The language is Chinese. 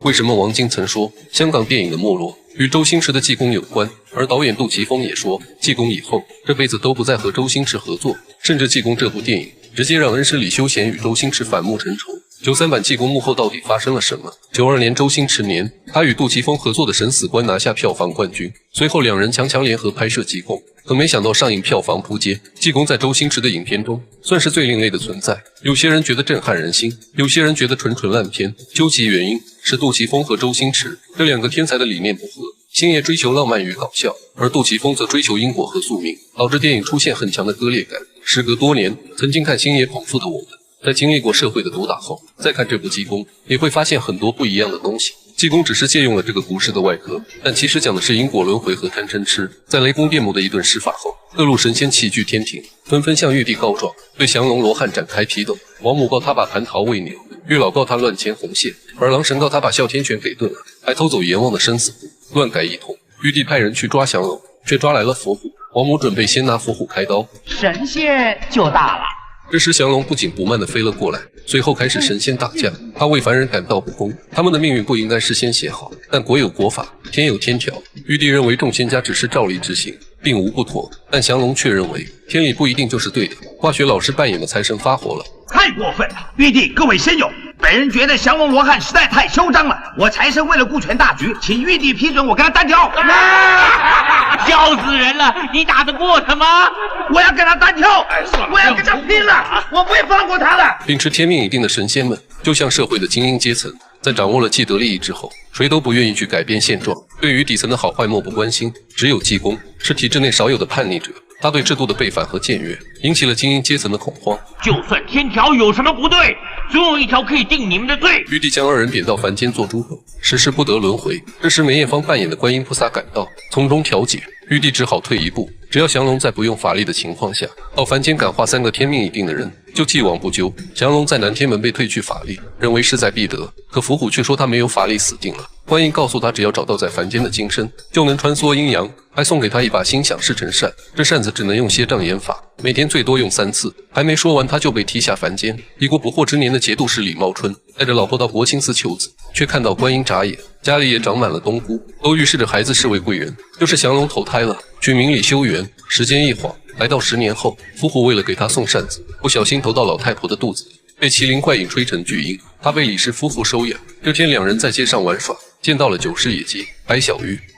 为什么王晶曾说香港电影的没落与周星驰的济公有关，而导演杜琪峰也说济公以后这辈子都不再和周星驰合作，甚至济公这部电影直接让恩师李修贤与周星驰反目成仇。93版济公幕后到底发生了什么？92年周星驰年，他与杜琪峰合作的《审死官》拿下票房冠军，随后两人强联合拍摄济公，可没想到上映票房扑街。济公在周星驰的影片中算是最另类的存在，有些人觉得震撼人心，有些人觉得纯烂片。究其原因，是杜琪峰和周星驰这两个天才的理念不合。星爷追求浪漫与搞笑，而杜琪峰则追求因果和宿命，导致电影出现很强的割裂感。时隔多年，曾经看星爷捧腹的我们，在经历过社会的毒打后，再看这部济公，也会发现很多不一样的东西。济公只是借用了这个故事的外壳，但其实讲的是因果轮回和贪嗔痴。在雷公电母的一顿施法后，各路神仙齐聚天庭，纷纷向玉帝告状，对降龙罗汉展开批斗。王母告他把蟠桃喂牛，月老告他乱牵红线，而狼神告他把哮天犬给炖了，还偷走阎王的生死簿，乱改一通。玉帝派人去抓降龙，却抓来了伏虎。王母准备先拿伏虎开刀，神仙就大了。这时降龙不紧不慢地飞了过来，随后开始神仙打架。他为凡人感到不公，他们的命运不应该事先写好，但国有国法，天有天条。玉帝认为众仙家只是照例执行，并无不妥，但降龙却认为天理不一定就是对的。化学老师扮演的财神发火了，太过分了！玉帝，各位仙友，本人觉得降龙罗汉实在太嚣张了。我财神为了顾全大局，请玉帝批准我跟他单挑。笑死人了！你打得过他吗？我要跟他单挑，我要跟他拼了，我不会放过他的。秉持天命已定的神仙们，就像社会的精英阶层，在掌握了既得利益之后，谁都不愿意去改变现状，对于底层的好坏漠不关心。只有济公是体制内少有的叛逆者，他对制度的背反和僭越，引起了精英阶层的恐慌。就算天条有什么不对，总有一条可以定你们的罪。玉帝将二人贬到凡间做诸后，时时不得轮回。这时梅艳芳扮演的观音菩萨赶到，从中调解。玉帝只好退一步，只要降龙在不用法力的情况下，到凡间感化3个天命已定的人，就既往不咎。降龙在南天门被褪去法力，认为势在必得，可伏虎却说他没有法力，死定了。观音告诉他，只要找到在凡间的金身，就能穿梭阴阳，还送给他一把心想事成扇。这扇子只能用蝎杖演法，每天最多用3次。还没说完，他就被踢下凡间。已过不惑之年的节度使李茂春带着老婆到国清寺求子，却看到观音眨眼，家里也长满了冬菇，都预示着孩子是位贵人，就是降龙投胎了，取名李修缘。时间一晃，来到10年后，伏虎为了给他送扇子，不小心投到老太婆的肚子里，被麒麟怪影吹成巨婴，他被李氏夫妇收养。这天两人在街上玩耍，见到了9世野鸡白小玉。